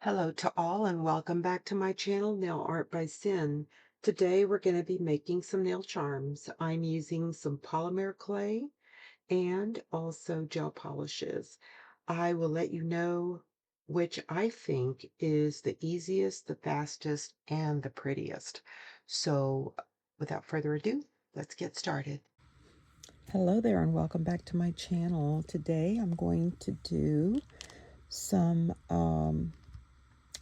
Hello to all and welcome back to my channel, Nail Art by Sin. Today we're going to be making some nail charms. I'm using some polymer clay and also gel polishes. I will let you know which I think is the easiest, the fastest, and the prettiest. So without further ado, let's get started. Hello there and welcome back to my channel. Today I'm going to do some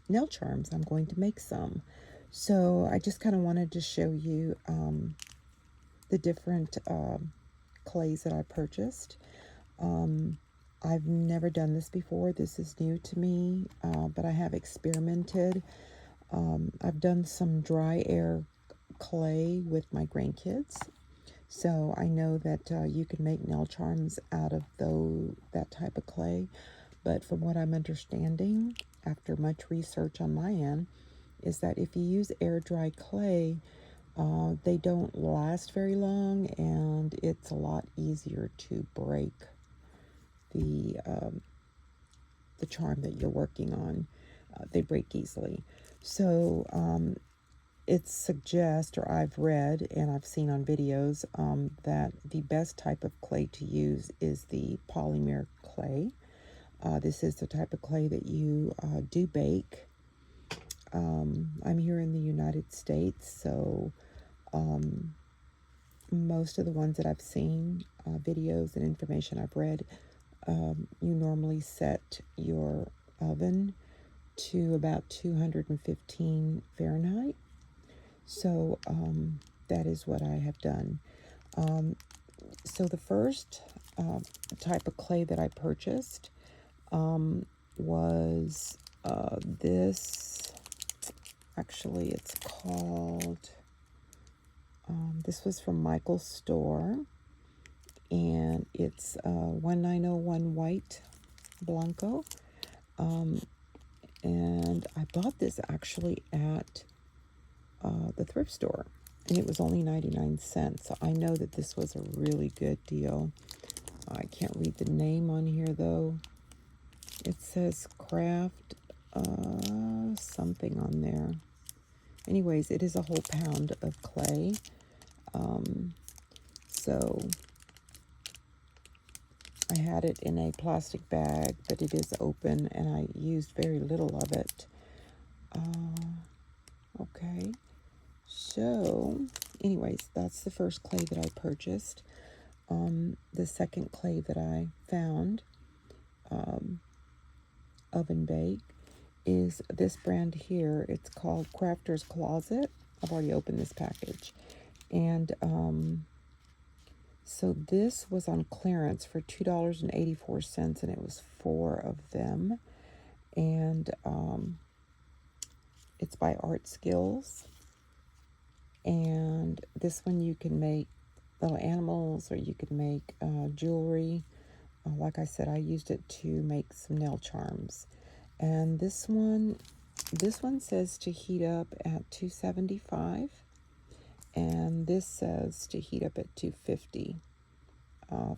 nail charms. I'm going to make some. So I just kind of wanted to show you the different clays that I purchased. I've never done this before. This is new to me, but I have experimented. I've done some dry air clay with my grandkids. So I know that you can make nail charms out of that type of clay. But from what I'm understanding, after much research on my end, is that if you use air dry clay, they don't last very long, and it's a lot easier to break the um, the charm that you're working on. They break easily. So it suggests, or I've read and I've seen on videos, that the best type of clay to use is the polymer clay. This is the type of clay that you do bake. I'm here in the United States, so most of the ones that I've seen, videos and information I've read, you normally set your oven to about 215 Fahrenheit. So that is what I have done. So the first type of clay that I purchased was this. Actually, it's called, this was from Michael's store, and it's 1901 White Blanco. And I bought this actually at the thrift store, and it was only 99 cents. So I know that this was a really good deal. I can't read the name on here though. It says craft something on there. Anyways, it is a whole pound of clay. So I had it in a plastic bag, but it is open, and I used very little of it. Okay. So, anyways, that's the first clay that I purchased. The second clay that I found, oven bake, is this brand here. It's called Crafter's Closet. I've already opened this package. And so this was on clearance for $2.84, and it was 4 of them. And it's by Art Skills. And this one you can make little animals, or you can make jewelry. Like I said, I used it to make some nail charms. And this one says to heat up at 275, and this says to heat up at 250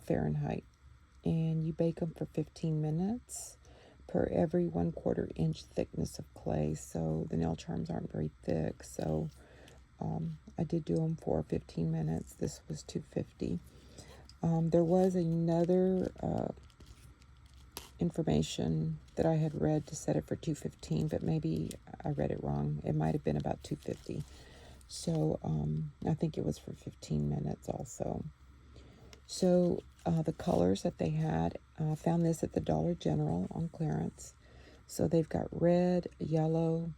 Fahrenheit. And you bake them for 15 minutes per every 1/4 inch thickness of clay. So the nail charms aren't very thick. So I did do them for 15 minutes. This was 250. There was another information that I had read to set it for 215, but maybe I read it wrong. It might have been about 250. So I think it was for 15 minutes also. So the colors that they had, found this at the Dollar General on clearance. So they've got red, yellow,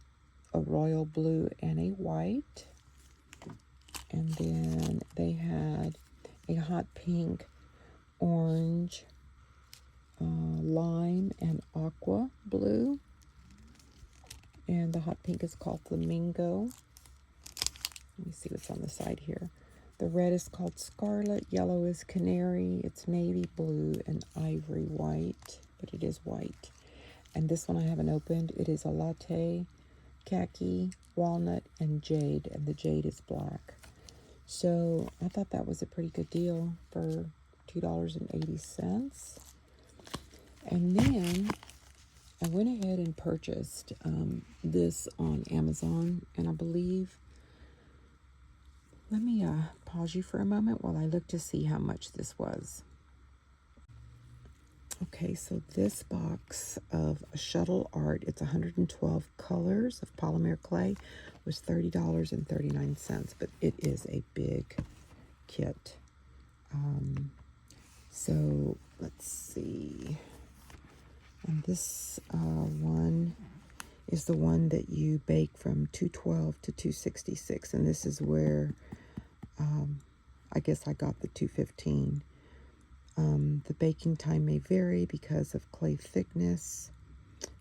a royal blue, and a white. And then they had a hot pink, orange, lime, and aqua blue. And the hot pink is called Flamingo. Let me see what's on the side here. The red is called Scarlet, yellow is Canary, it's navy blue, and ivory white, but it is white. And this one I haven't opened. It is a latte, khaki, walnut, and jade, and the jade is black. So I thought that was a pretty good deal for $2.80. And then I went ahead and purchased this on Amazon, and I believe, let me pause you for a moment while I look to see how much this was. Okay, so this box of Shuttle Art, it's 112 colors of polymer clay, was $30.39, but it is a big kit. So let's see. And this one is the one that you bake from 212 to 266, and this is where I guess I got the 215. The baking time may vary because of clay thickness.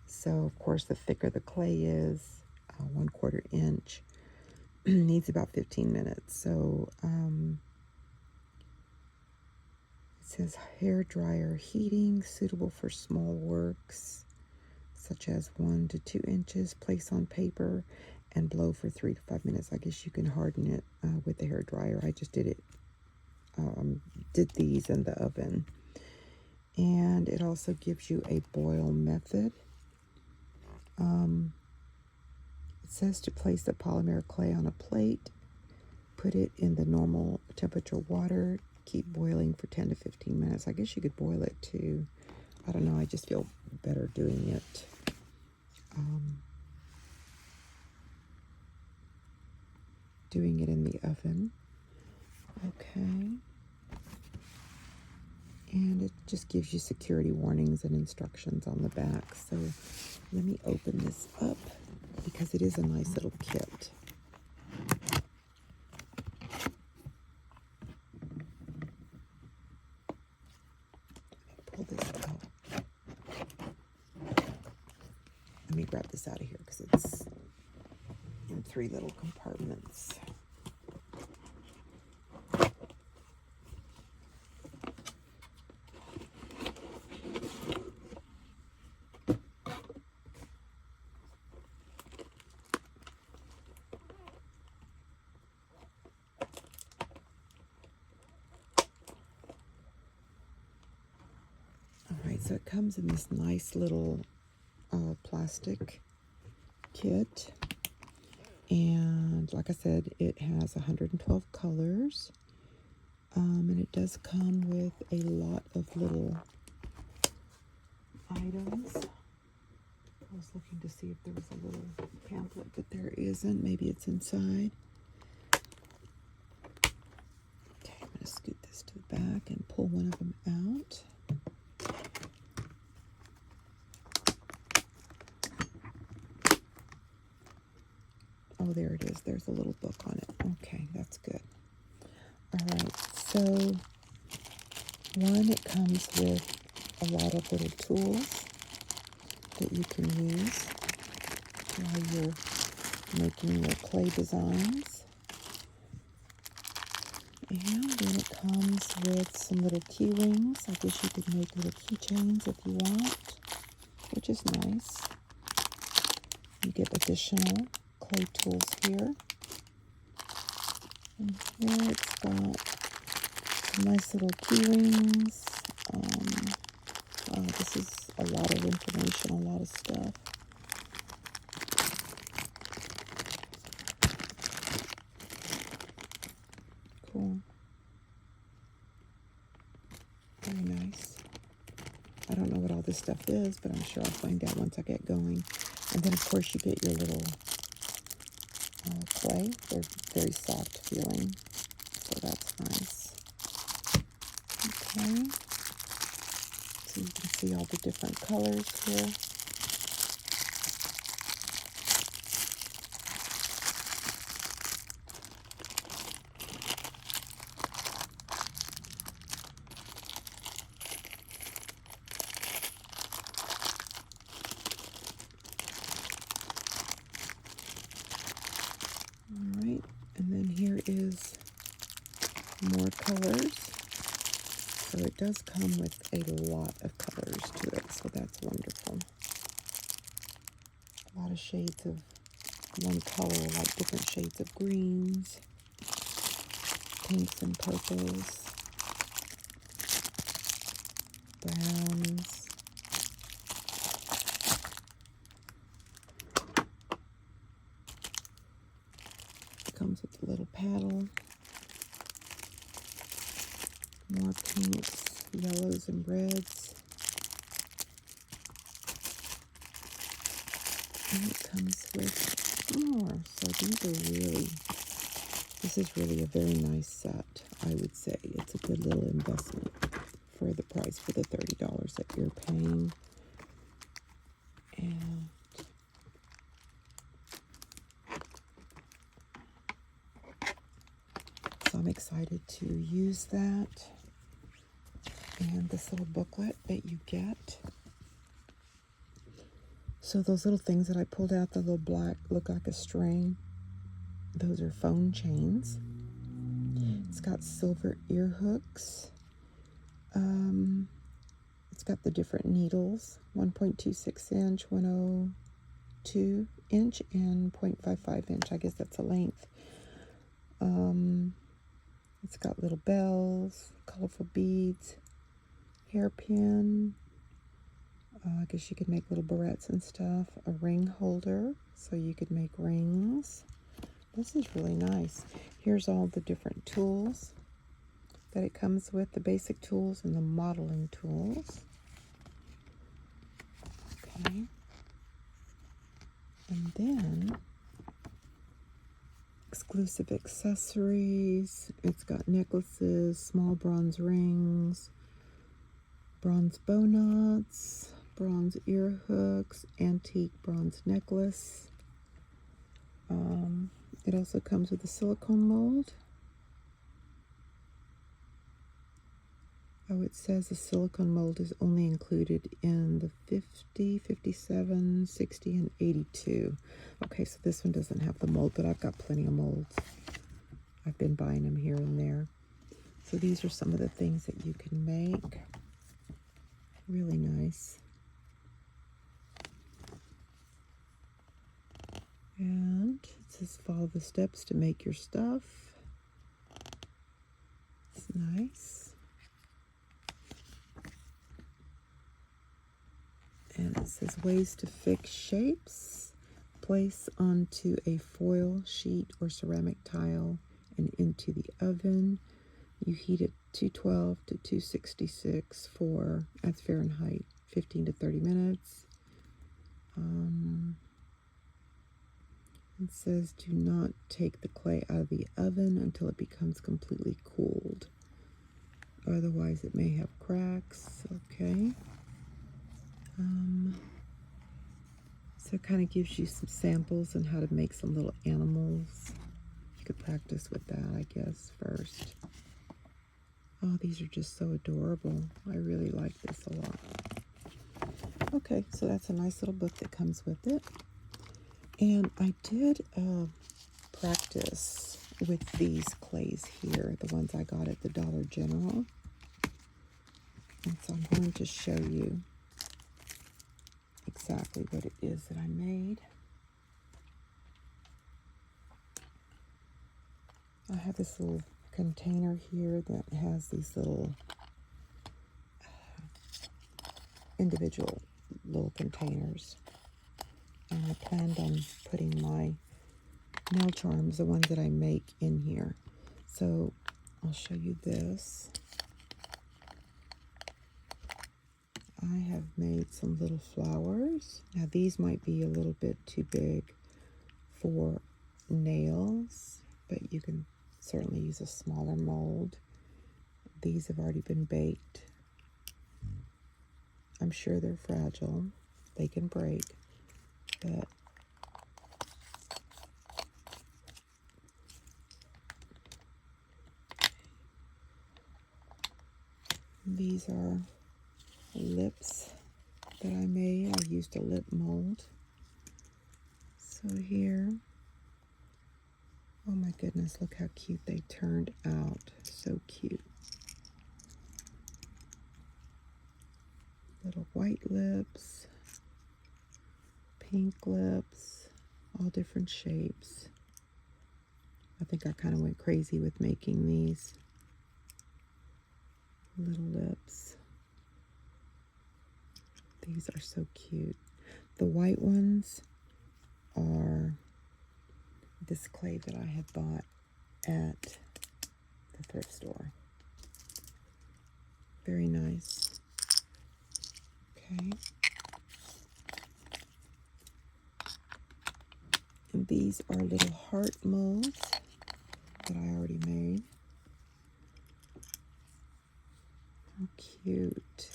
So, of course, the thicker the clay is, 1/4 inch, needs about 15 minutes. So, it says hair dryer heating, suitable for small works, such as 1 to 2 inches. Place on paper and blow for 3 to 5 minutes. I guess you can harden it with the hair dryer. I just did these in the oven. And it also gives you a boil method. It says to place the polymer clay on a plate, put it in the normal temperature water, keep boiling for 10 to 15 minutes. I guess you could boil it too. I don't know, I just feel better doing it. Doing it in the oven. Okay. And it just gives you security warnings and instructions on the back. So let me open this up because it is a nice little kit. Pull this out. Let me grab this out of here because it's in 3 little compartments. Alright, so it comes in this nice little plastic kit. And like I said, it has 112 colors. And it does come with a lot of little items. I was looking to see if there was a little pamphlet, but there isn't. Maybe it's inside. Okay, I'm going to scoot this to the back and pull one of them out. Oh, there it is. There's a little book on it. Okay, that's good. All right, so one, it comes with a lot of little tools that you can use while you're making your clay designs. And then it comes with some little key rings. I guess you could make little keychains if you want, which is nice. You get additional clay tools here. And here it's got some nice little key rings. This is a lot of information, a lot of stuff. Cool. Very nice. I don't know what all this stuff is, but I'm sure I'll find out once I get going. And then, of course, you get your little clay. They're very soft feeling, so that's nice. Okay. So you can see all the different colors here. All right, and then here is more colors. So it does come with a lot of colors to it, so that's wonderful. A lot of shades of one color, like different shades of greens, pinks and purples, browns. comes with a little paddle. More pinks, yellows, and reds. And it comes with more. So this is really a very nice set, I would say. It's a good little investment for the price, for the $30 that you're paying. And so I'm excited to use that. And this little booklet that you get. So those little things that I pulled out, the little black, look like a string, those are phone chains. It's got silver ear hooks. It's got the different needles, 1.26 inch, 102 inch, and 0.55 inch. I guess that's a length. It's got little bells, colorful beads, hairpin. I guess you could make little barrettes and stuff. A ring holder, so you could make rings. This is really nice. Here's all the different tools that it comes with, the basic tools and the modeling tools. Okay. And then exclusive accessories. It's got necklaces, small bronze rings, bronze bow knots, bronze ear hooks, antique bronze necklace. It also comes with a silicone mold. Oh, it says the silicone mold is only included in the 50, 57, 60, and 82. Okay, so this one doesn't have the mold, but I've got plenty of molds. I've been buying them here and there. So these are some of the things that you can make. Really nice. And it says follow the steps to make your stuff. It's nice. And it says ways to fix shapes. Place onto a foil sheet or ceramic tile and into the oven. You heat it 212 to 266 for, that's Fahrenheit, 15 to 30 minutes. It says do not take the clay out of the oven until it becomes completely cooled. Otherwise it may have cracks. Okay. So it kind of gives you some samples on how to make some little animals. You could practice with that, I guess, first. Oh, these are just so adorable. I really like this a lot. Okay, so that's a nice little book that comes with it. And I did practice with these clays here, the ones I got at the Dollar General. And so I'm going to show you exactly what it is that I made. I have this little container here that has these little individual little containers. And I planned on putting my nail charms, the ones that I make, in here. So I'll show you this. I have made some little flowers. Now these might be a little bit too big for nails, but you can certainly use a smaller mold. These have already been baked. I'm sure they're fragile. They can break, but these are lips that I made. I used a lip mold. So here, oh my goodness, look how cute they turned out. So cute. Little white lips, pink lips, all different shapes. I think I kind of went crazy with making these little lips. These are so cute. The white ones are this clay that I had bought at the thrift store. Very nice. Okay. And these are little heart molds that I already made. How cute.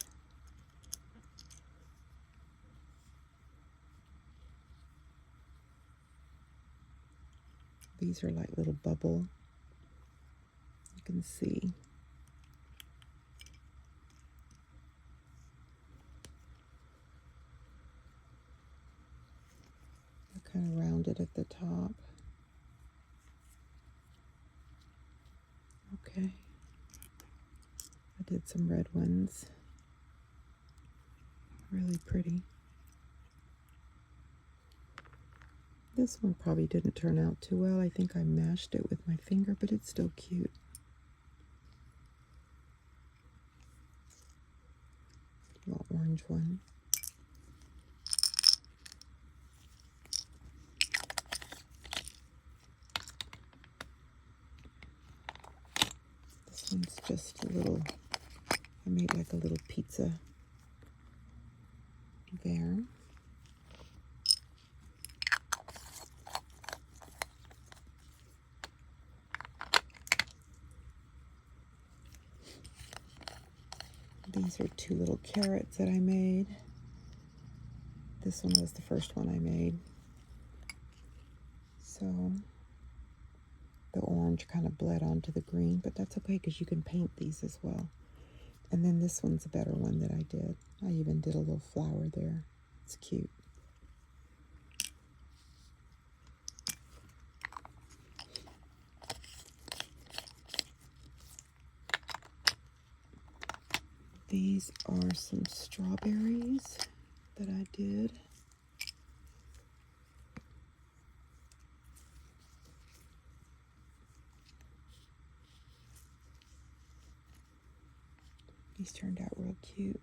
These are like little bubble. You can see. They're kind of rounded at the top. Okay. I did some red ones. Really pretty. This one probably didn't turn out too well. I think I mashed it with my finger, but it's still cute. Little orange one. This one's just a little, I made like a little pizza there. These are two little carrots that I made. This one was the first one I made. So the orange kind of bled onto the green, but that's okay because you can paint these as well. And then this one's a better one that I did. I even did a little flower there. It's cute. These are some strawberries that I did. These turned out real cute.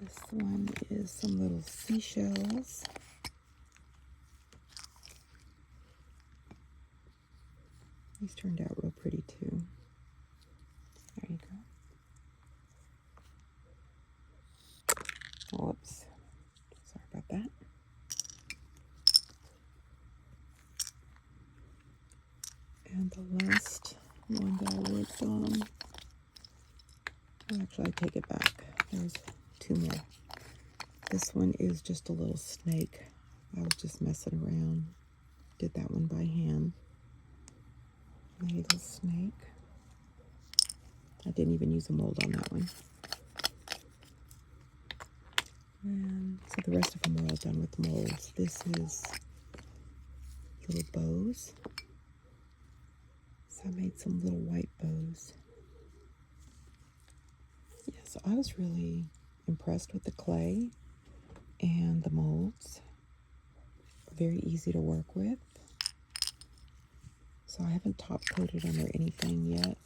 This one is some little seashells. These turned out real pretty too. There you go. Whoops. Sorry about that. And the last one that I worked on, actually I take it back. There's two more. This one is just a little snake. I was just messing around. Did that one by hand. Made a little snake. I didn't even use a mold on that one. And so the rest of them are all done with molds. This is little bows. So I made some little white bows. Yeah, so I was really impressed with the clay and the molds. Very easy to work with. So I haven't top coated them or anything yet.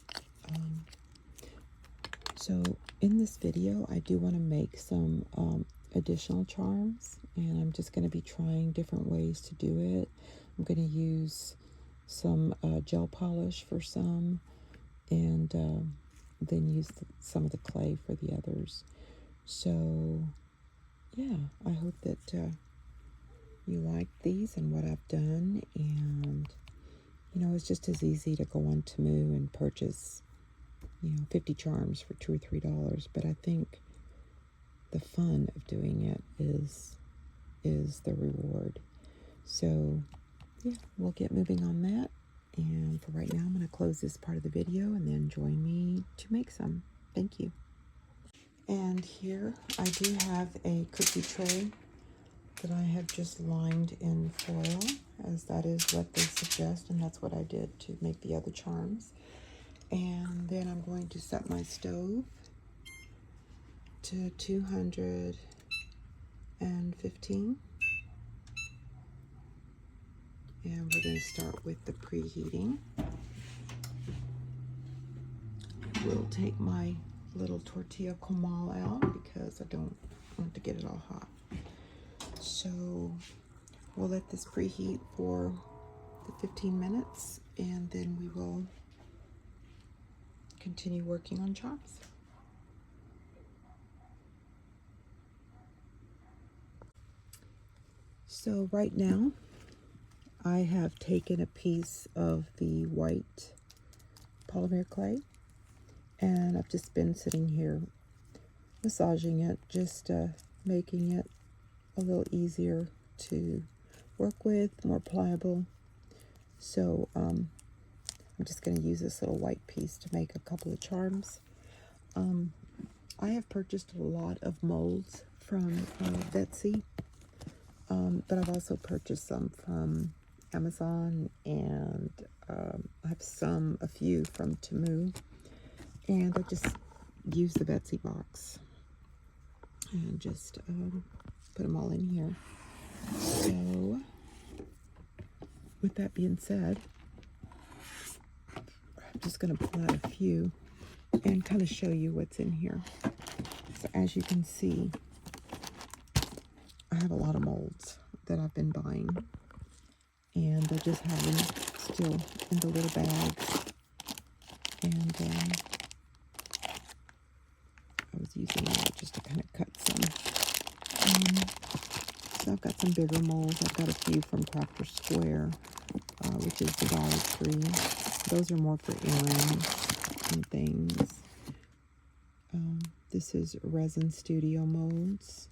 So in this video, I do want to make some additional charms, and I'm just going to be trying different ways to do it. I'm going to use some gel polish for some, and then use some of the clay for the others. So yeah, I hope that you like these and what I've done. And you know, it's just as easy to go on Temu and purchase, you know, 50 charms for $2 or $3. But I think the fun of doing it is the reward. So yeah, we'll get moving on that. And for right now, I'm going to close this part of the video and then join me to make some. Thank you. And here I do have a cookie tray that I have just lined in foil, as that is what they suggest, and that's what I did to make the other charms. And then I'm going to set my stove to 215. And we're going to start with the preheating. will take my little tortilla comal out because I don't want to get it all hot. So we'll let this preheat for the 15 minutes and then we will continue working on chops. So right now I have taken a piece of the white polymer clay and I've just been sitting here massaging it, just making it a little easier to work with, more pliable. So I'm just going to use this little white piece to make a couple of charms. I have purchased a lot of molds from Betsy, but I've also purchased some from Amazon, and I have a few from Temu, and I just use the Betsy box and just put them all in here. So with that being said, I'm just going to pull out a few and kind of show you what's in here. So as you can see, I have a lot of molds that I've been buying, and I just have them still in the little bags, and I was using that just to kind of cut some. So I've got some bigger molds. I've got a few from Crafter Square, which is the Dollar Tree. Those are more for earrings and things. This is Resin Studio molds.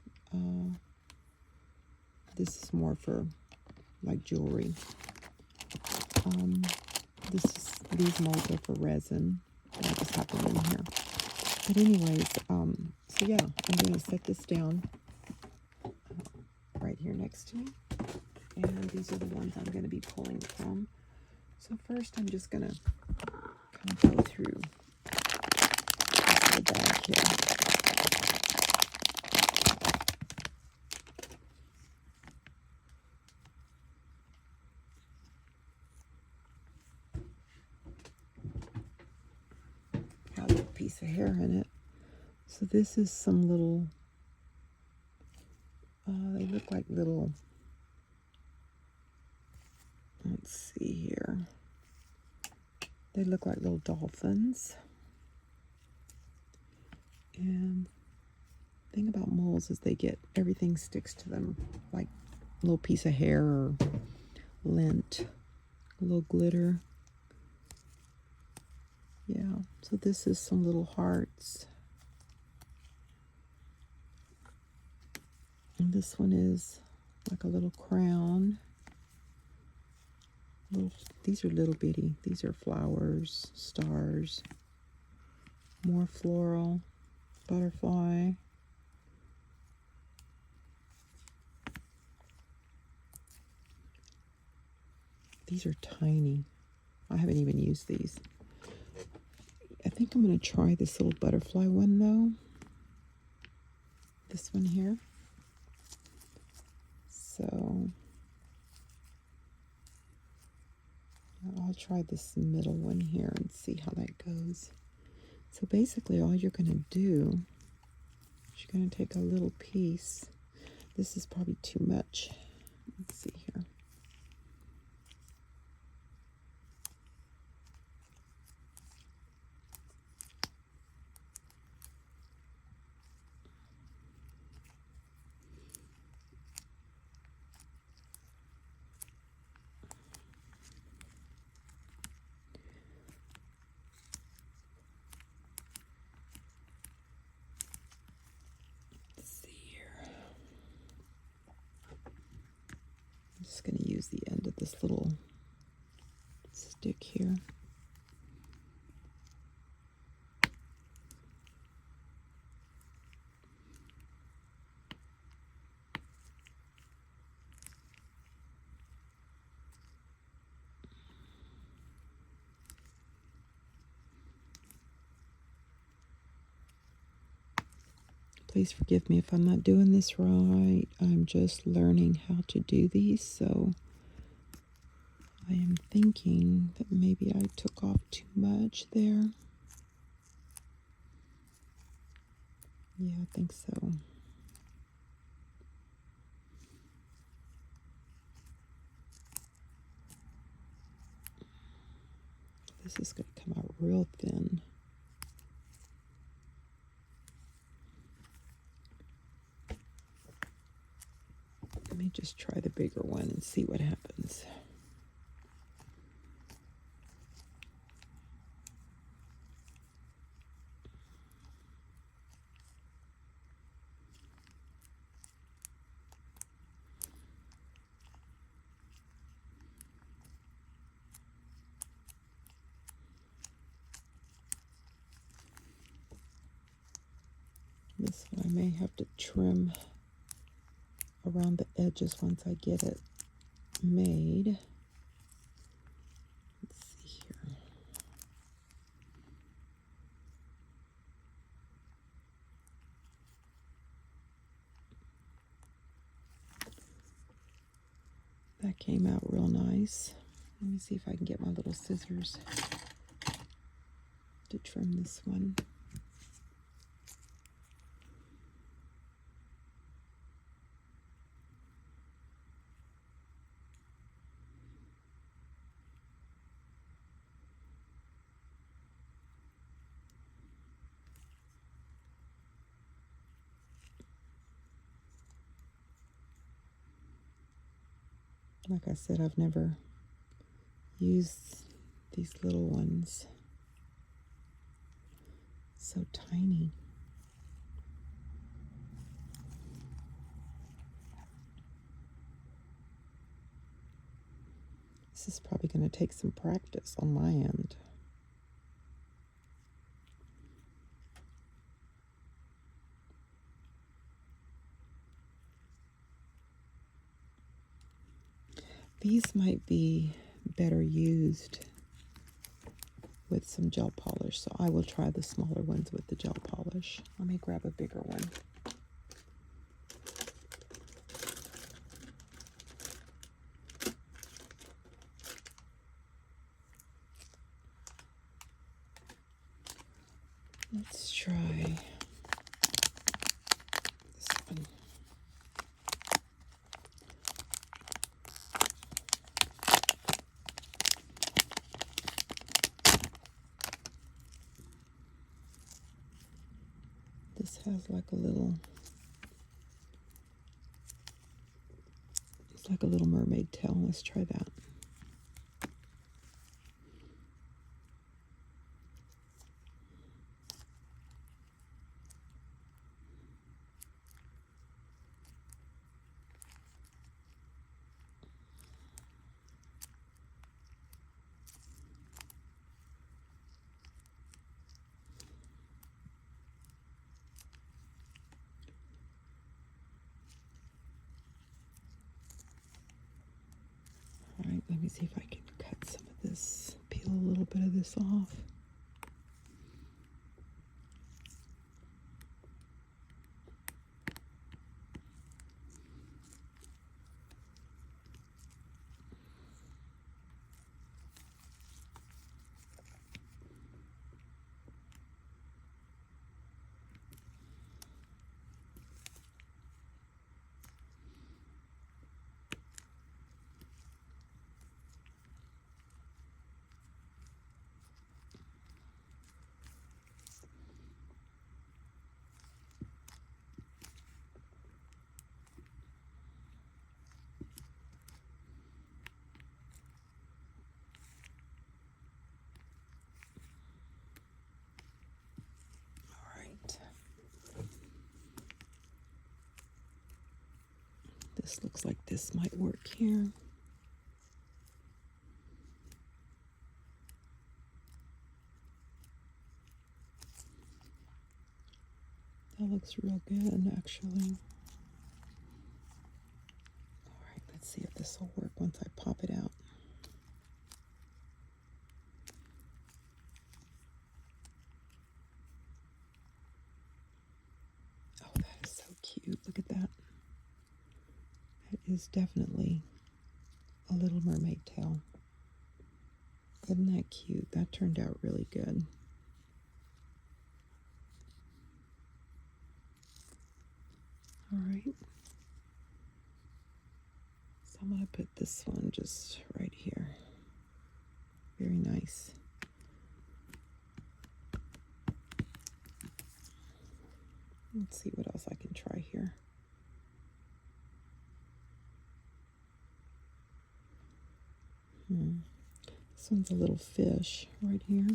This is more for like jewelry. These molds are for resin. I just have them in here. But anyways, so yeah, I'm going to set this down right here next to me. And these are the ones I'm going to be pulling from. So first I'm just going to kind of go through the bag here. Got a little piece of hair in it. So this is some little, they look like little, let's see here. They look like little dolphins. And the thing about molds is everything sticks to them, like a little piece of hair or lint, a little glitter. Yeah, so this is some little hearts. And this one is like a little crown. These are little bitty. These are flowers, stars, more floral, butterfly. These are tiny. I haven't even used these. I think I'm going to try this little butterfly one though. This one here. So I'll try this middle one here and see how that goes. So basically all you're going to do is you're going to take a little piece. This is probably too much. Let's see here. I'm just going to use the end of this little stick here. Please forgive me if I'm not doing this right. I'm just learning how to do these, so I am thinking that maybe I took off too much there. Yeah, I think so. This is going to come out real thin. Let me just try the bigger one and see what happens. This one I may have to trim around the edges once I get it made. Let's see here. That came out real nice. Let me see if I can get my little scissors to trim this one. Like I said, I've never used these little ones. So tiny. This is probably going to take some practice on my end. These might be better used with some gel polish, so I will try the smaller ones with the gel polish. Let me grab a bigger one. Let's try this one. This has like a little, it's like a little mermaid tail. Let's try that. All right, let me see if I can cut some of this, peel a little bit of this off. This looks like this might work here. That looks real good, actually. All right, let's see if this will work once I pop it out. Oh, that is so cute. Look at that. That is definitely a little mermaid tail. Isn't that cute? That turned out really good. All right. So I'm going to put this one just right here. Very nice. Let's see what else I can try here. This one's a little fish right here.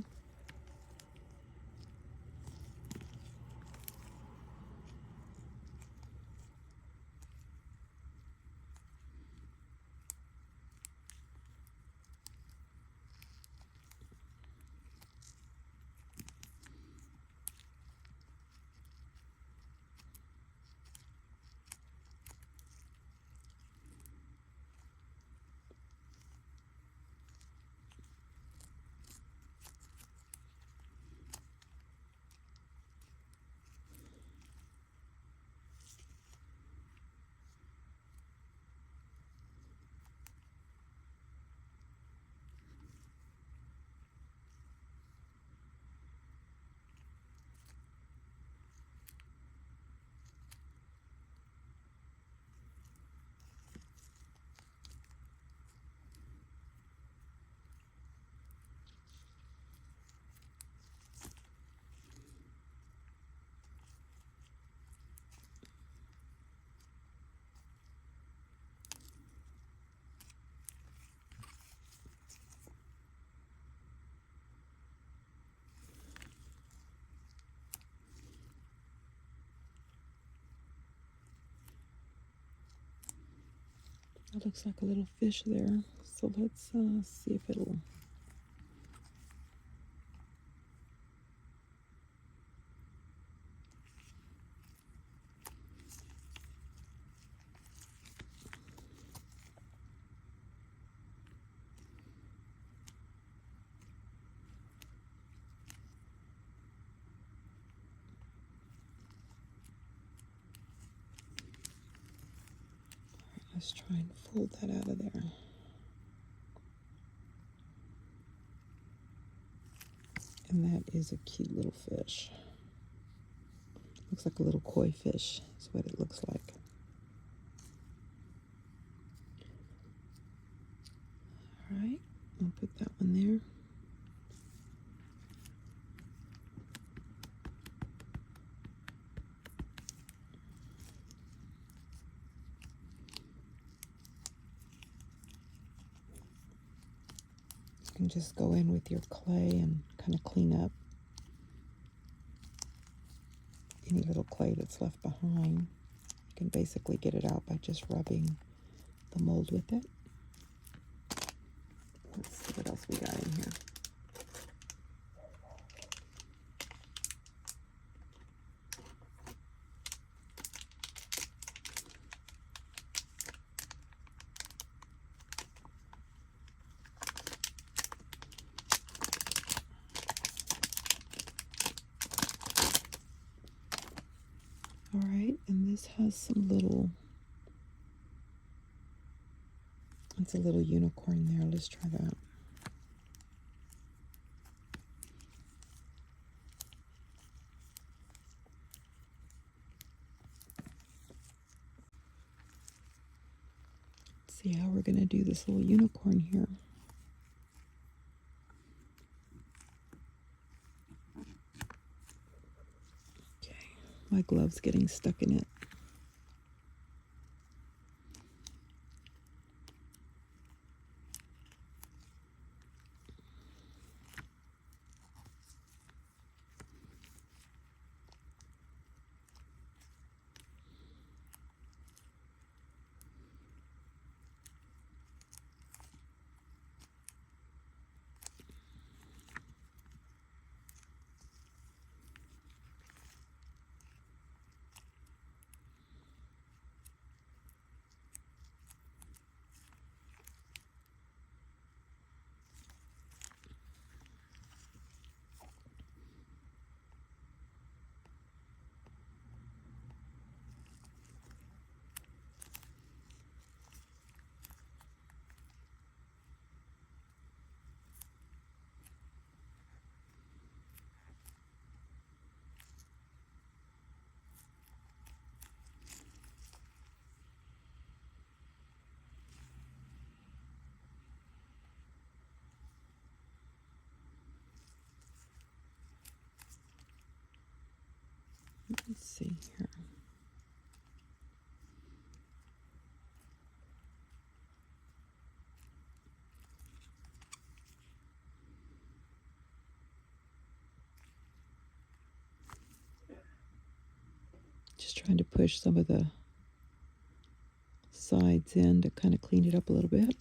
That looks like a little fish there. So let's see if it'll. Let's try and fold that out of there. And that is a cute little fish. Looks like a little koi fish is what it looks like. All right, I'll put that one there. You can just go in with your clay and kind of clean up any little clay that's left behind. You can basically get it out by just rubbing the mold with it. Let's see what else we got in here. All right, and this has some little, it's a little unicorn there. Let's try that. Let's see how we're going to do this little unicorn here. Okay, my glove's getting stuck in it. Let's see here. Just trying to push some of the sides in to kind of clean it up a little bit.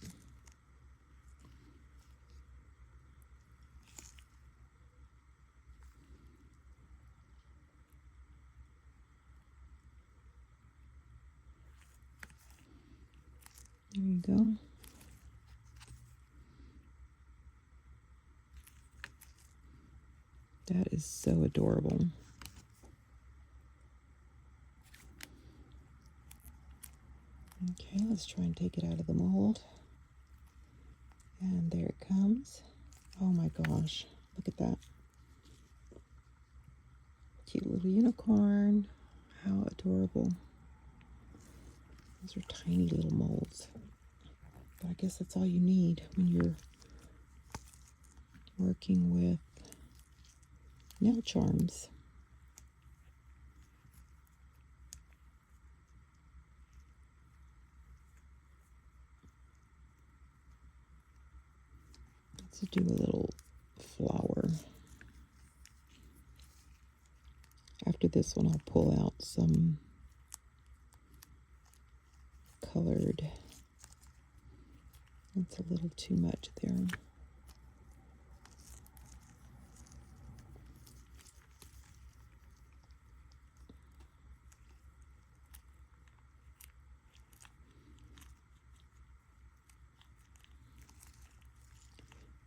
There you go. That is so adorable. Okay, let's try and take it out of the mold. And there it comes. Oh my gosh, look at that. Cute little unicorn. How adorable. Those are tiny little molds. But I guess that's all you need when you're working with nail charms. Let's do a little flower. After this one, I'll pull out some colored. That's a little too much there.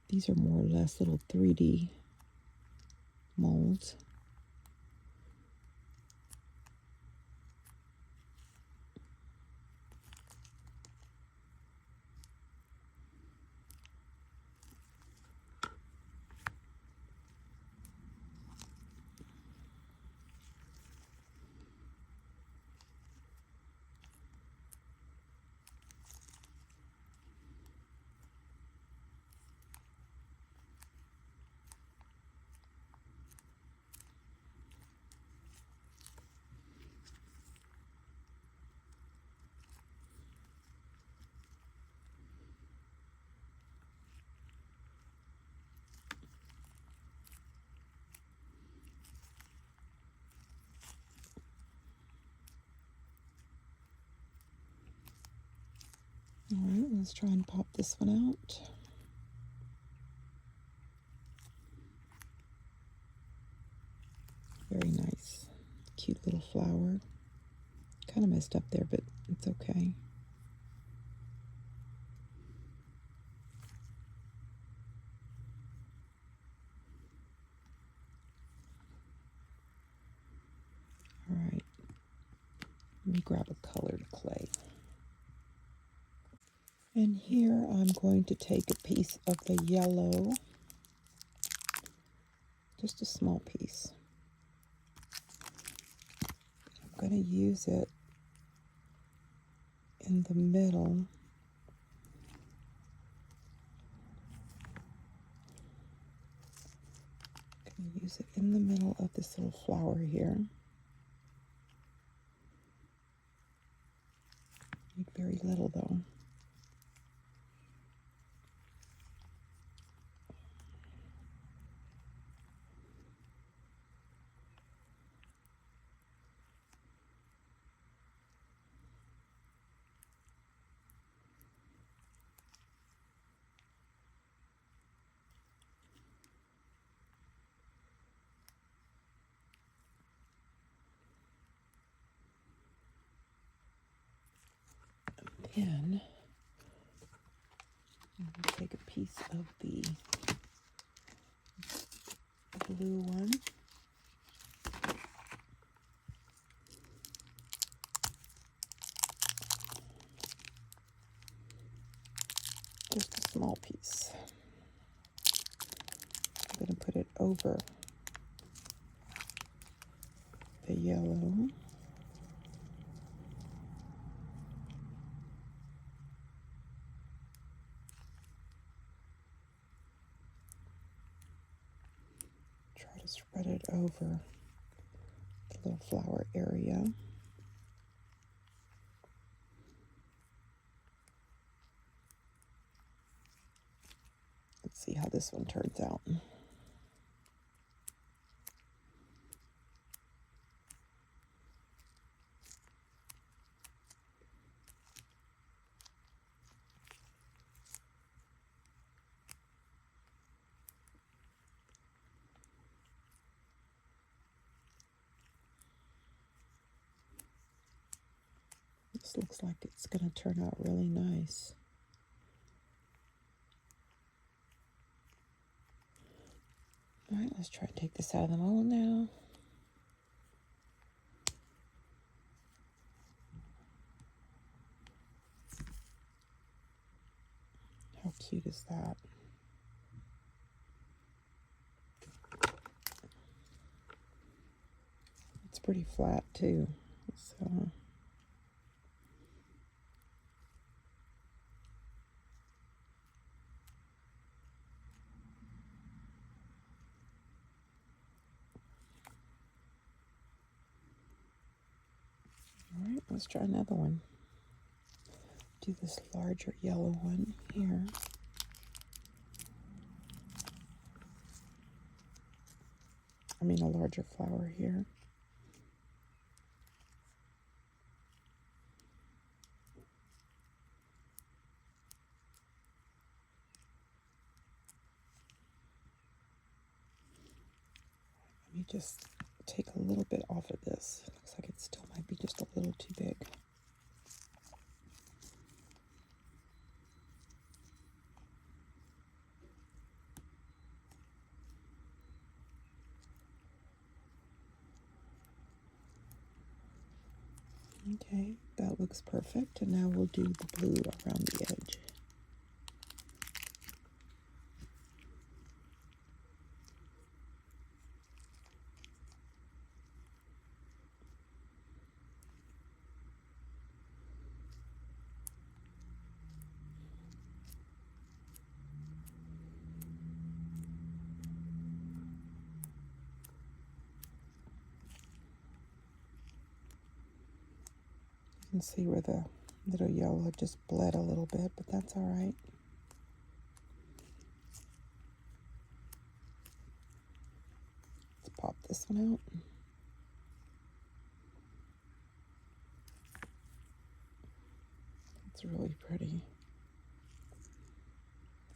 These are more or less little 3D molds. All right, let's try and pop this one out. Very nice. Cute little flower. Kind of messed up there, but it's okay. All right. Let me grab a colored clay. And here I'm going to take a piece of the yellow, just a small piece. I'm going to use it in the middle. I'm going to use it in the middle of this little flower here. Need very little though. Then I'm going to take a piece of the blue one. Just a small piece. I'm going to put it over the yellow. Try to spread it over the little flower area. Let's see how this one turns out. This looks like it's going to turn out really nice. All right, let's try to take this out of the mold now. How cute is that? It's pretty flat too. So all right, let's try another one. Do this larger yellow one here. I mean, a larger flower here. Let me just take a little bit off of this. It looks like it still might be just a little too big. Okay, that looks perfect. And now we'll do the blue around the edge. You can see where the little yellow just bled a little bit, but that's all right. Let's pop this one out. It's really pretty.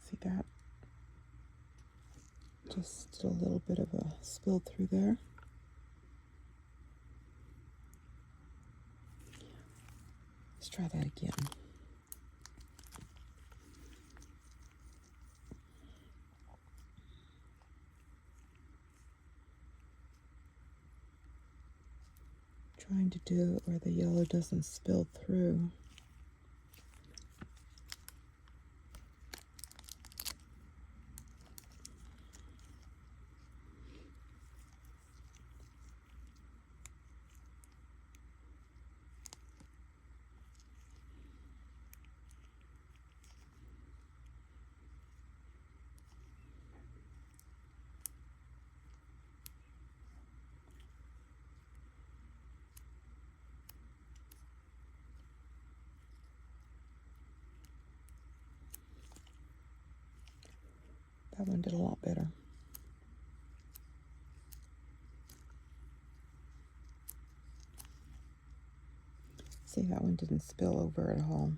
See that? Just a little bit of a spill through there. Let's try that again. Trying to do it where the yellow doesn't spill through. That one did a lot better. See, that one didn't spill over at all.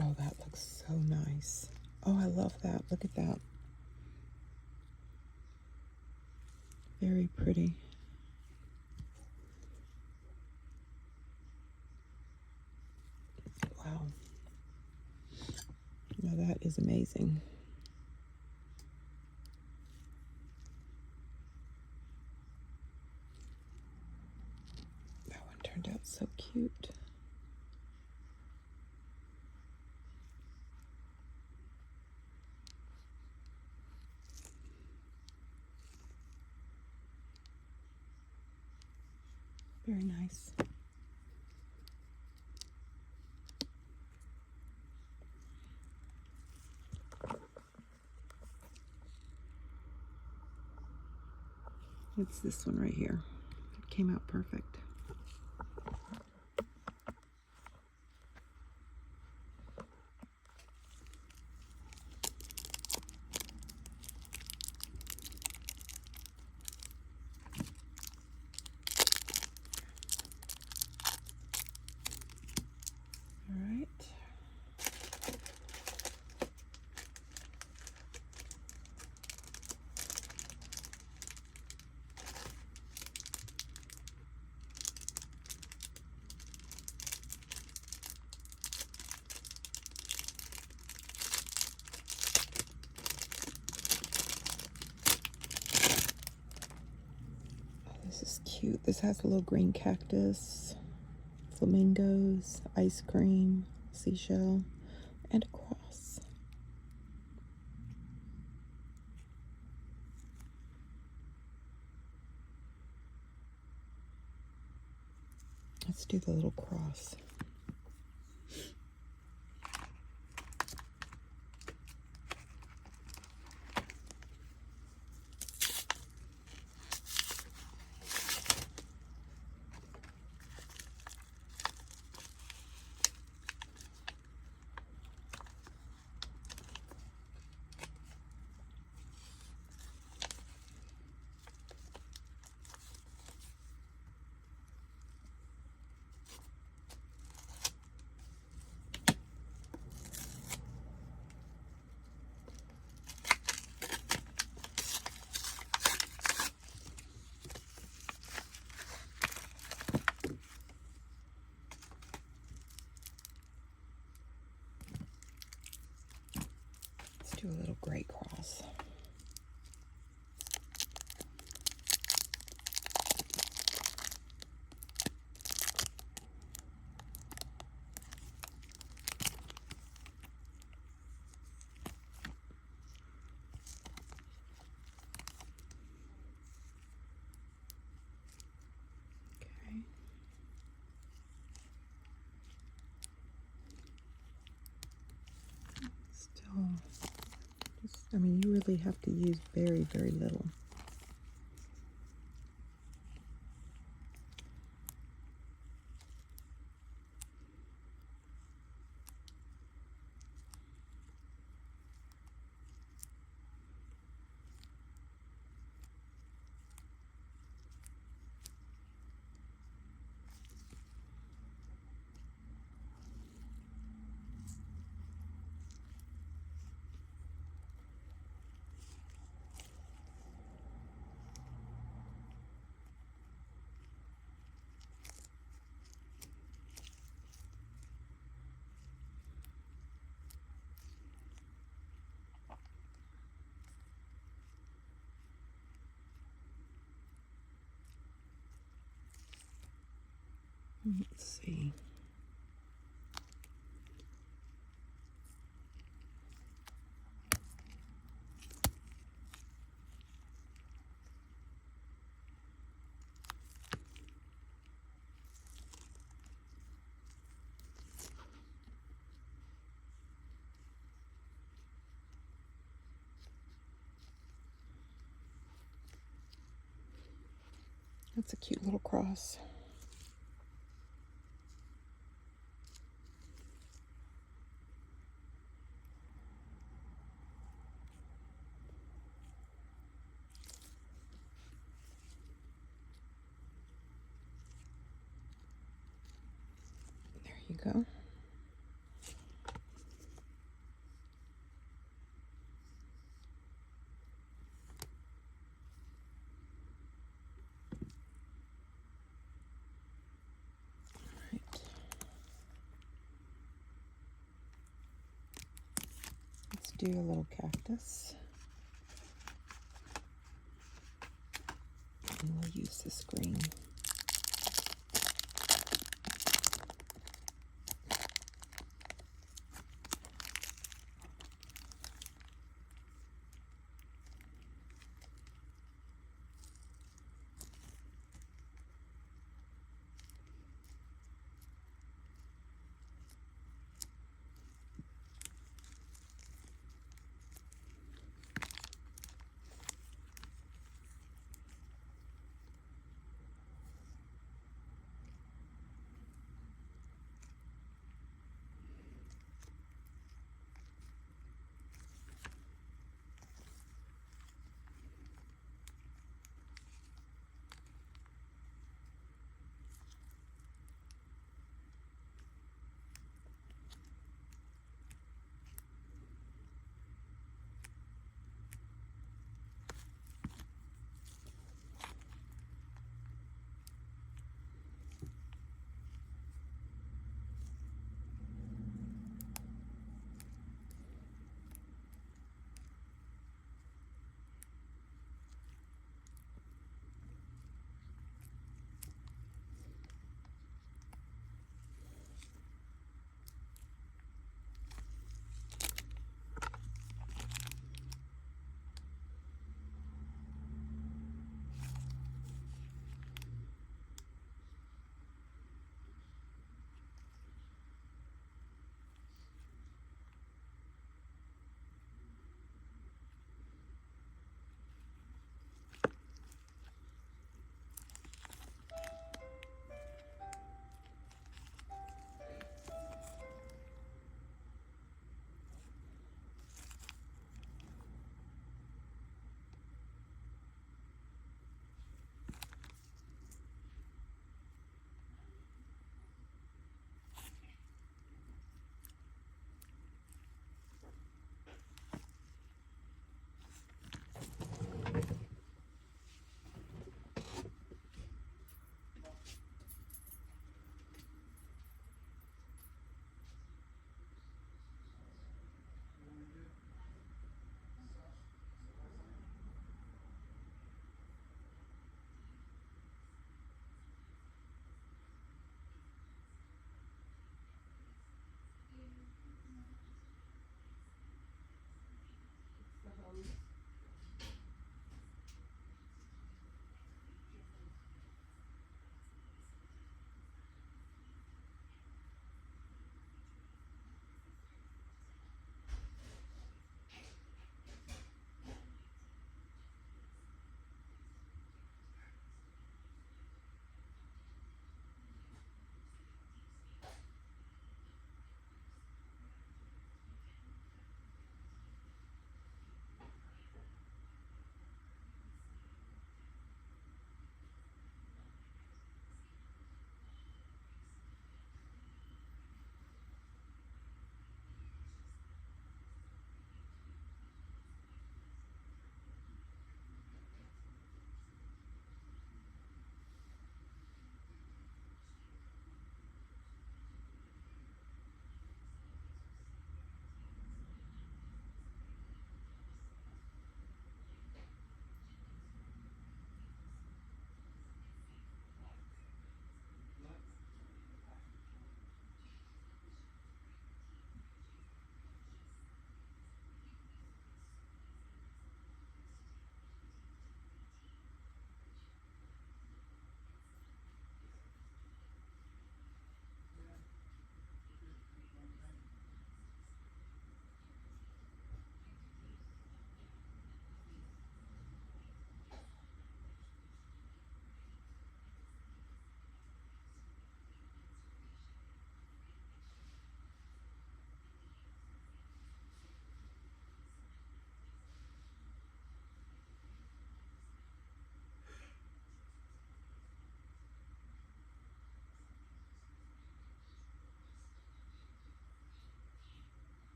Oh, that looks so nice. Oh, I love that. Look at that. Very pretty. Wow. Now that is amazing. That one turned out so cute. Very nice. It's this one right here. It came out perfect. All right. This is cute. This has a little green cactus, flamingos, ice cream, seashell, and a cross. Let's do the little cross. Let's do a little gray cross. Okay. Still, I mean, you really have to use very, very little. Let's see. That's a cute little cross. There you go. Right. Let's do a little cactus. And we'll use this green.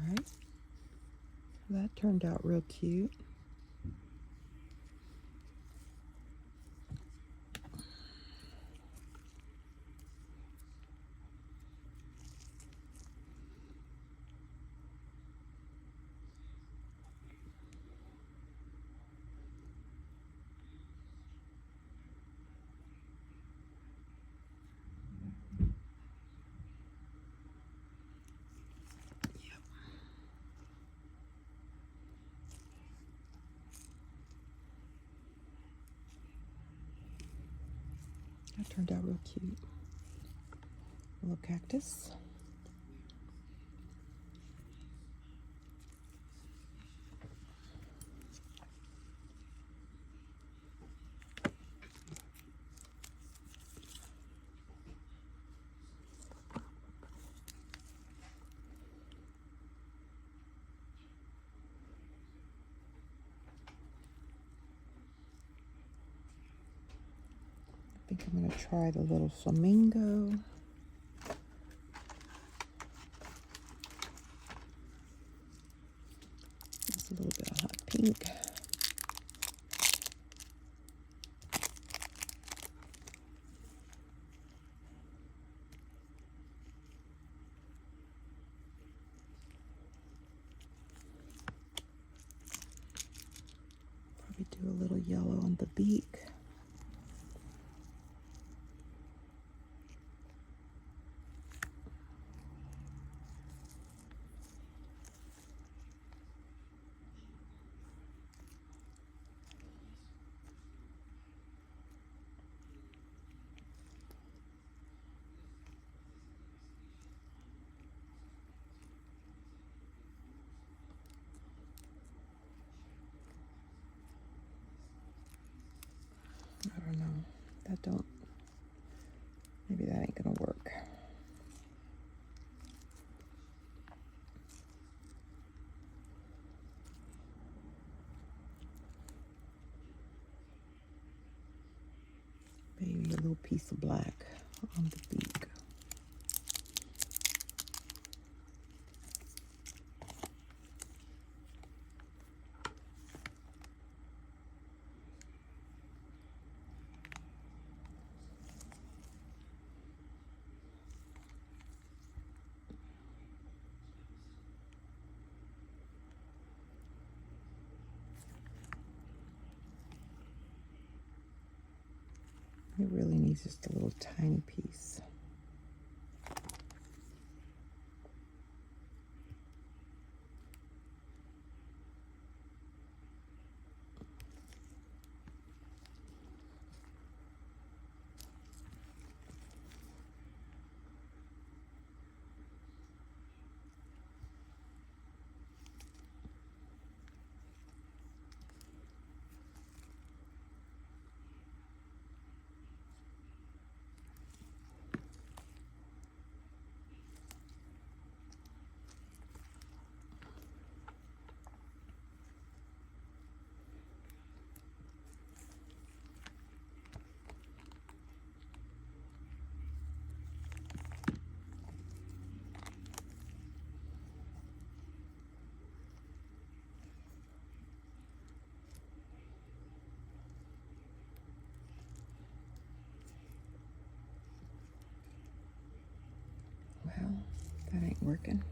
right, that turned out real cute. That turned out real cute. A little cactus. I think I'm going to try the little flamingo. It's a little bit of hot pink. Probably do a little yellow on the beak. I don't know. That don't, maybe that ain't gonna work. Maybe a little piece of black on the beak. It really needs just a little tiny piece. Well, that ain't working.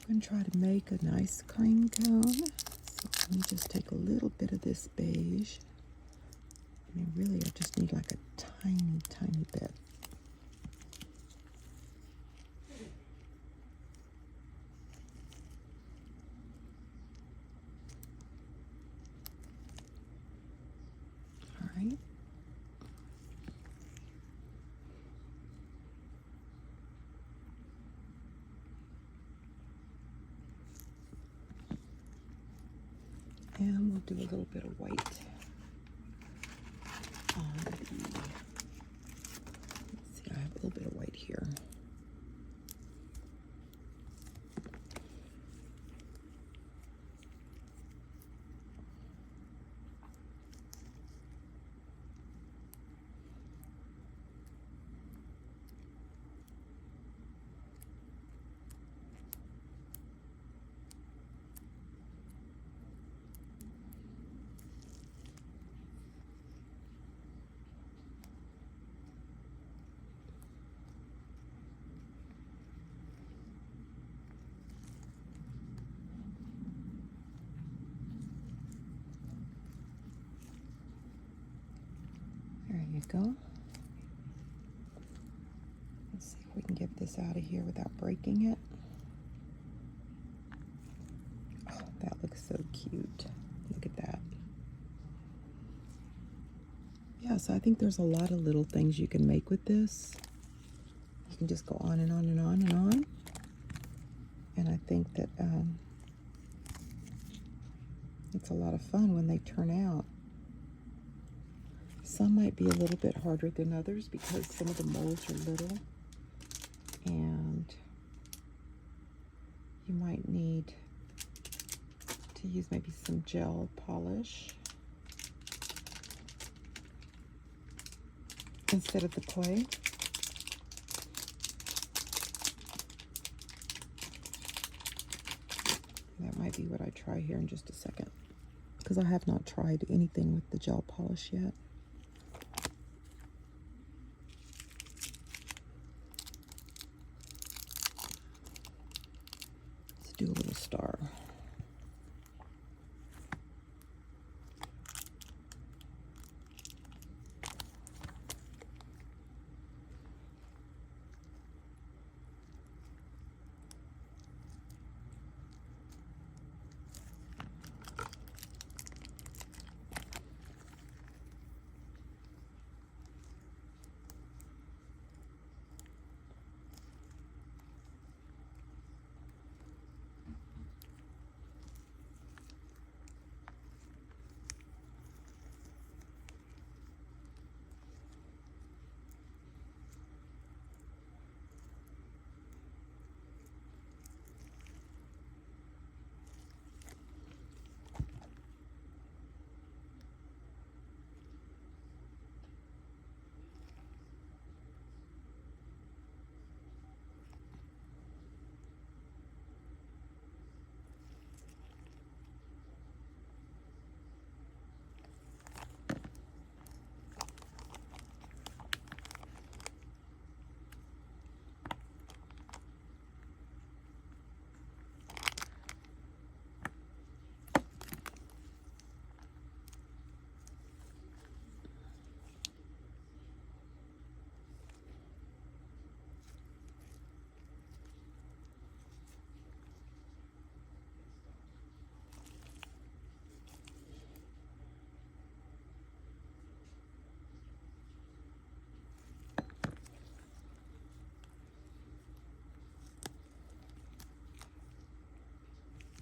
going to try to make a nice cream cone. So let me just take a little bit of this beige. Really, I just need like a tiny, tiny bit. All right. And we'll do a little bit of white on the, let's see, I have a little bit of white here. There you go. Let's see if we can get this out of here without breaking it. Oh, that looks so cute. Look at that. Yeah, so I think there's a lot of little things you can make with this. You can just go on and on and on and on. And I think that it's a lot of fun when they turn out. Some might be a little bit harder than others because some of the molds are little. And you might need to use maybe some gel polish instead of the clay. That might be what I try here in just a second, because I have not tried anything with the gel polish yet. Let's do a little star.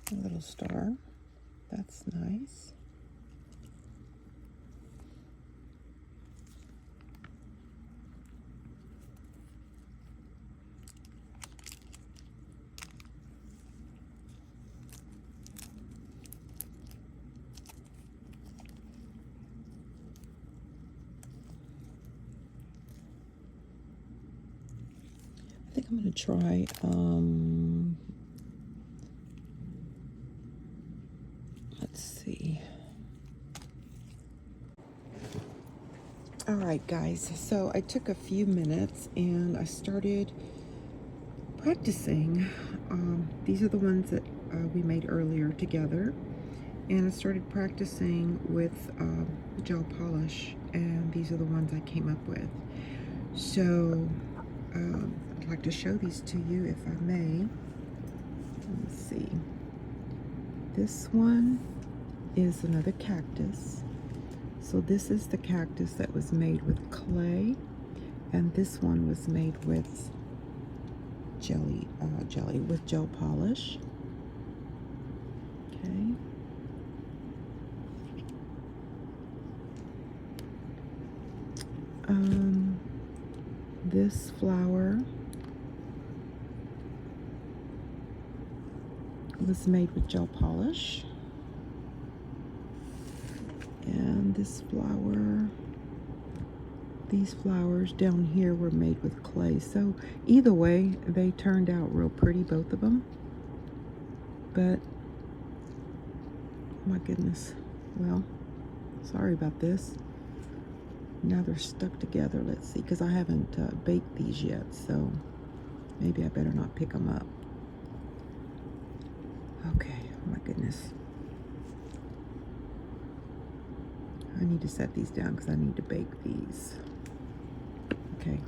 A little star. That's nice. I think I'm going to try let's see. All right, guys, so I took a few minutes and I started practicing. These are the ones that we made earlier together. And I started practicing with gel polish, and these are the ones I came up with. So I'd like to show these to you if I may. Let's see. This one is another cactus. So this is the cactus that was made with clay, and this one was made with with gel polish. Okay. This flower was made with gel polish, and this flower, these flowers down here were made with clay. So either way, they turned out real pretty, both of them. But my goodness, well, sorry about this. Now they're stuck together. Let's see, because I haven't baked these yet, so maybe I better not pick them up. Okay, oh my goodness. I need to set these down because I need to bake these. Okay.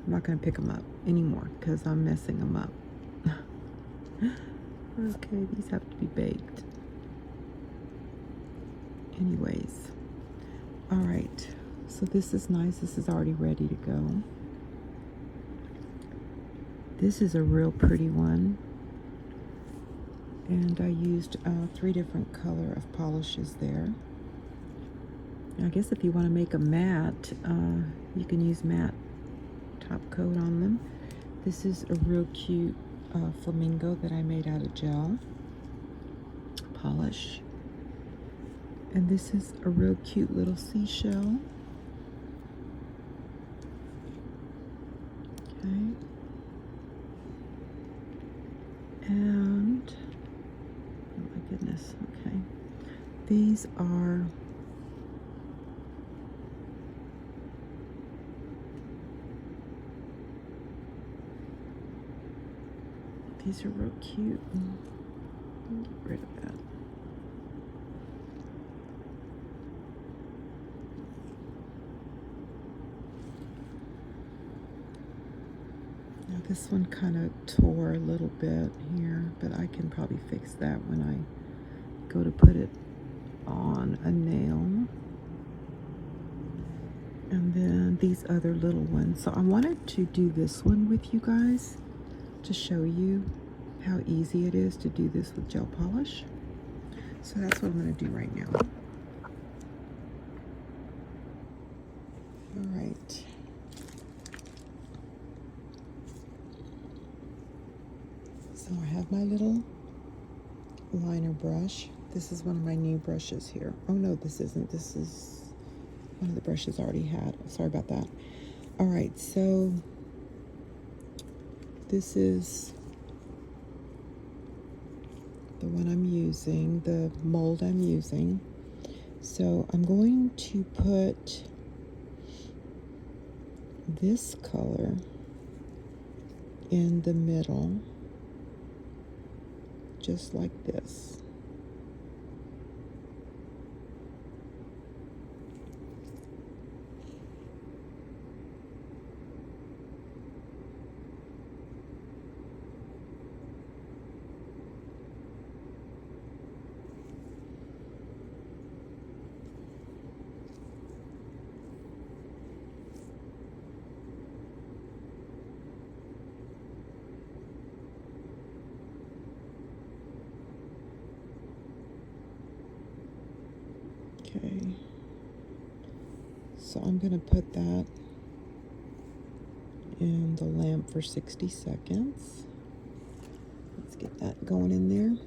I'm not going to pick them up anymore because I'm messing them up. Okay, these have to be baked. Anyways. All right. So this is nice. This is already ready to go. This is a real pretty one. And I used 3 different color of polishes there. I guess if you want to make a matte, you can use matte top coat on them. This is a real cute flamingo that I made out of gel polish. And this is a real cute little seashell. Okay. And, oh my goodness, okay. These are real cute. Get rid of that. Now this one kind of tore a little bit here, but I can probably fix that when I go to put it on a nail. And then these other little ones. So I wanted to do this one with you guys to show you how easy it is to do this with gel polish. So that's what I'm going to do right now. All right. So I have my little liner brush. This is one of my new brushes here. Oh no, this isn't. This is one of the brushes I already had. Sorry about that. All right, so this is the one I'm using, the mold I'm using. So I'm going to put this color in the middle, just like this. Okay, so I'm going to put that in the lamp for 60 seconds. Let's get that going in there.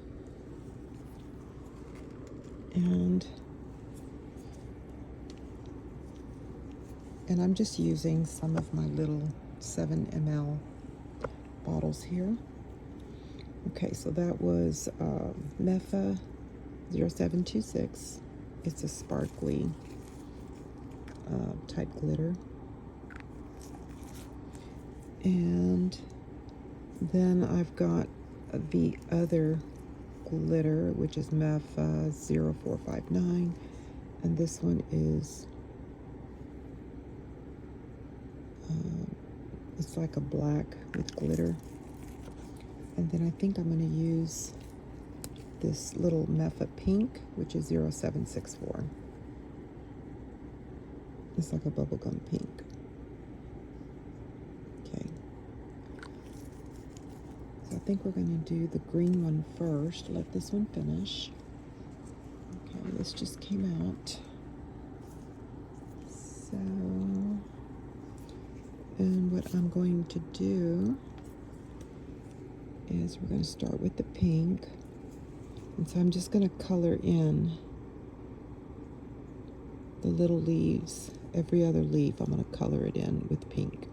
And I'm just using some of my little 7 ml bottles here. Okay, so that was Mepha 0726. It's a sparkly type glitter. And Then I've got the other glitter, which is MEF 0459, and this one is it's like a black with glitter. And then I think I'm going to use this little MEF pink, which is 0764. It's like a bubblegum pink. Okay. So I think we're going to do the green one first. Let this one finish. Okay, this just came out. So, and what I'm going to do is we're going to start with the pink. And so I'm just going to color in the little leaves. Every other leaf I'm going to color it in with pink.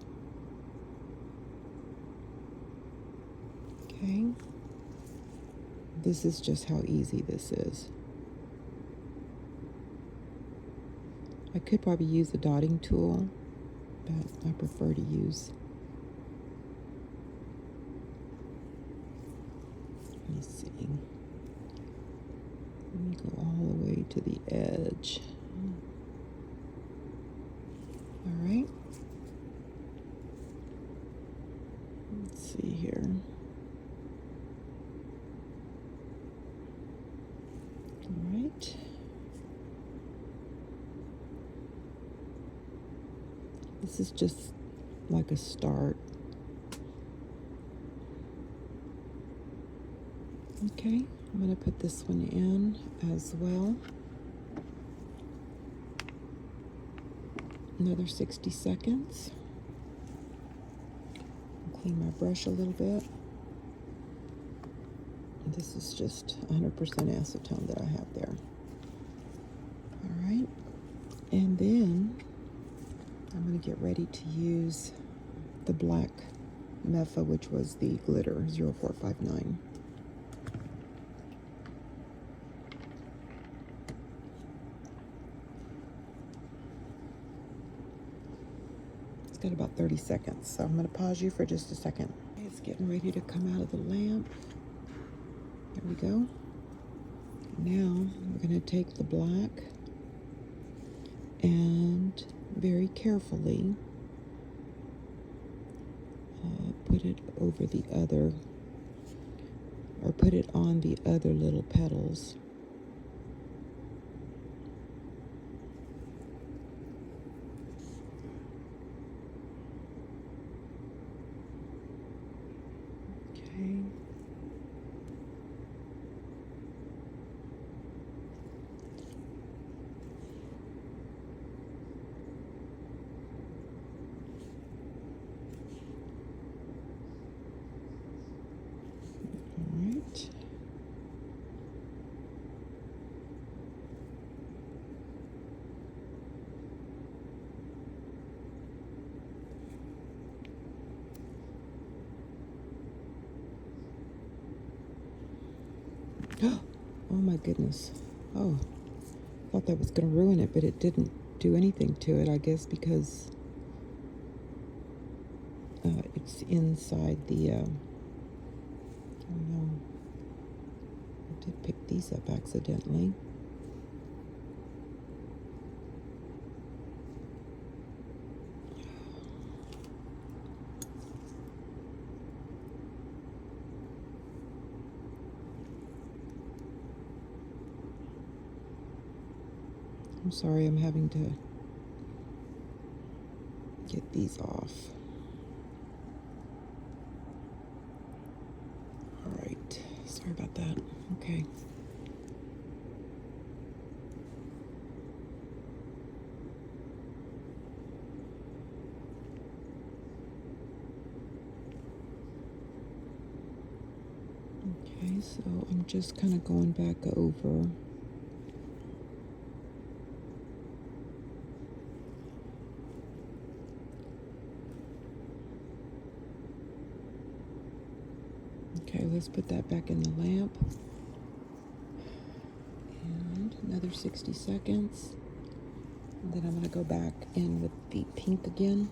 Okay. This is just how easy this is. I could probably use a dotting tool, but I prefer to use. Let me see. Let me go all the way to the edge. All right. Let's see here. All right. This is just like a start. Okay, I'm going to put this one in as well. Another 60 seconds. I'll clean my brush a little bit. And this is just 100% acetone that I have there. All right, and then I'm going to get ready to use the black Mepha, which was the glitter 0459. It's got about 30 seconds, so I'm going to pause you for just a second. It's getting ready to come out of the lamp. There we go. Now we're going to take the black and very carefully put it over the other, or put it on the other little petals. Okay. Oh my goodness. Oh, I thought that was going to ruin it, but it didn't do anything to it, I guess, because it's inside the, I don't know, I did pick these up accidentally. I'm sorry, I'm having to get these off. All right, sorry about that. Okay. Okay, so I'm just kind of going back over. Okay, let's put that back in the lamp. And another 60 seconds. And then I'm going to go back in with the pink again.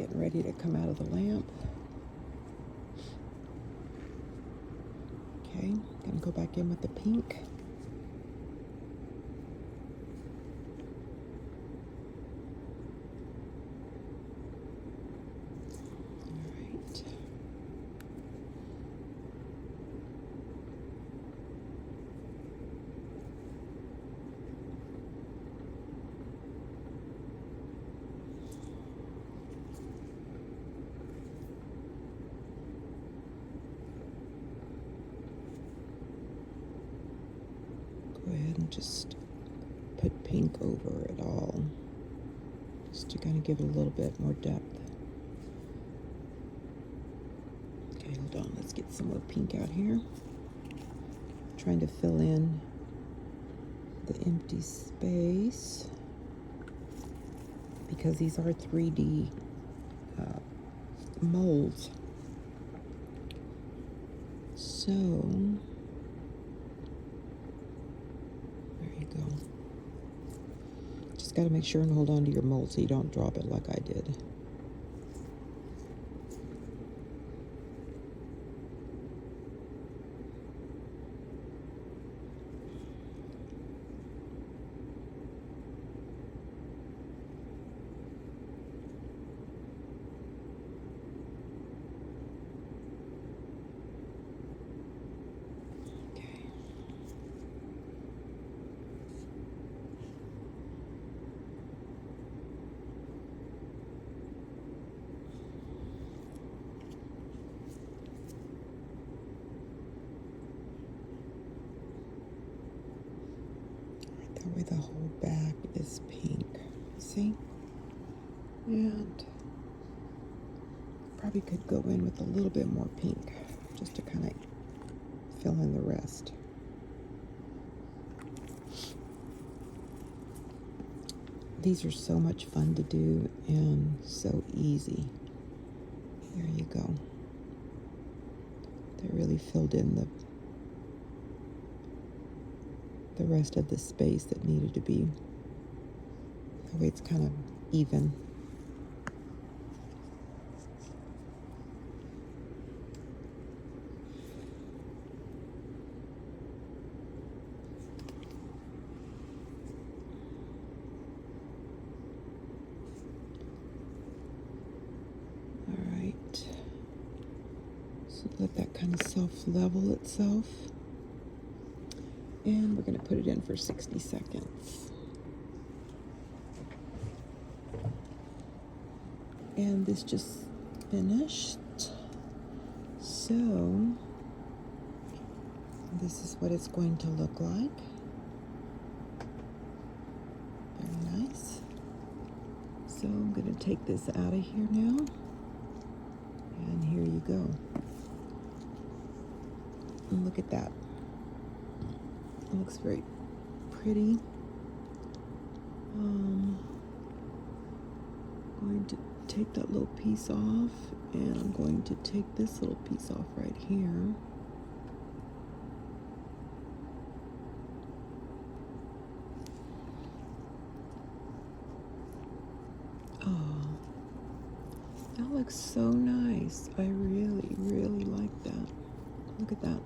getting ready to come out of the lamp. Okay, gonna go back in with the pink. Go ahead and just put pink over it all, just to kind of give it a little bit more depth. Okay, hold on, let's get some more pink out here. Trying to fill in the empty space because these are 3D molds. So there you go. Just got to make sure and hold on to your mold so you don't drop it like I did. That way the whole back is pink. See? And probably could go in with a little bit more pink just to kind of fill in the rest. These are so much fun to do and so easy. There you go. They really filled in the rest of the space that needed to be. That way it's kind of even. All right. So let that kind of self-level itself. And we're going to put it in for 60 seconds. And this just finished. So this is what it's going to look like. Very nice. So I'm going to take this out of here now. And here you go. And look at that. It looks very pretty. Going to take that little piece off, and I'm going to take this little piece off right here. Oh, that looks so nice. I really, really like that. Look at that.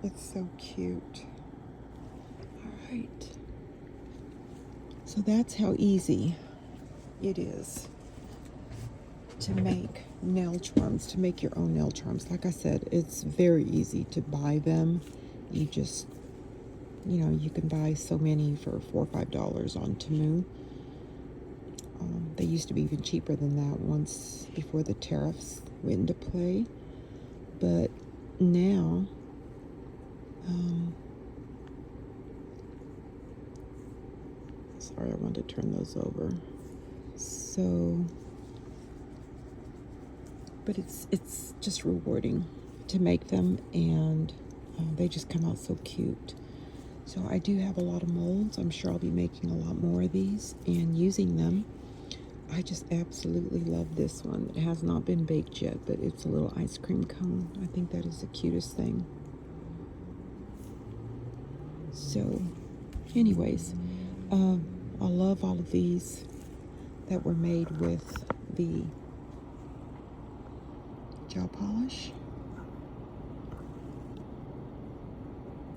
It's so cute. All right. So that's how easy it is to make nail charms, to make your own nail charms. Like I said, it's very easy to buy them. You just, you can buy so many for $4 or $5 on Temu. They used to be even cheaper than that once before the tariffs went into play. But now, sorry, I wanted to turn those over. So, but it's just rewarding to make them, and they just come out so cute. So I do have a lot of molds. I'm sure I'll be making a lot more of these and using them. I just absolutely love this one. It has not been baked yet, but it's a little ice cream cone. I think that is the cutest thing. So, anyways, I love all of these that were made with the gel polish.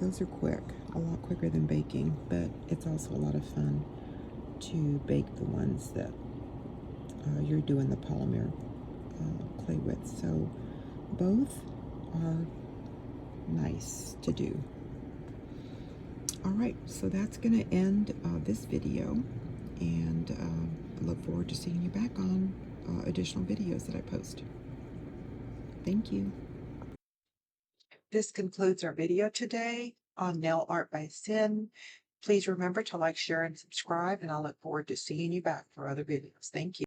Those are quick, a lot quicker than baking, but it's also a lot of fun to bake the ones that you're doing the polymer clay with. So both are nice to do. All right, so that's going to end this video, and I look forward to seeing you back on additional videos that I post. Thank you. This concludes our video today on nail art by Sin. Please remember to like, share, and subscribe, and I'll look forward to seeing you back for other videos. Thank you.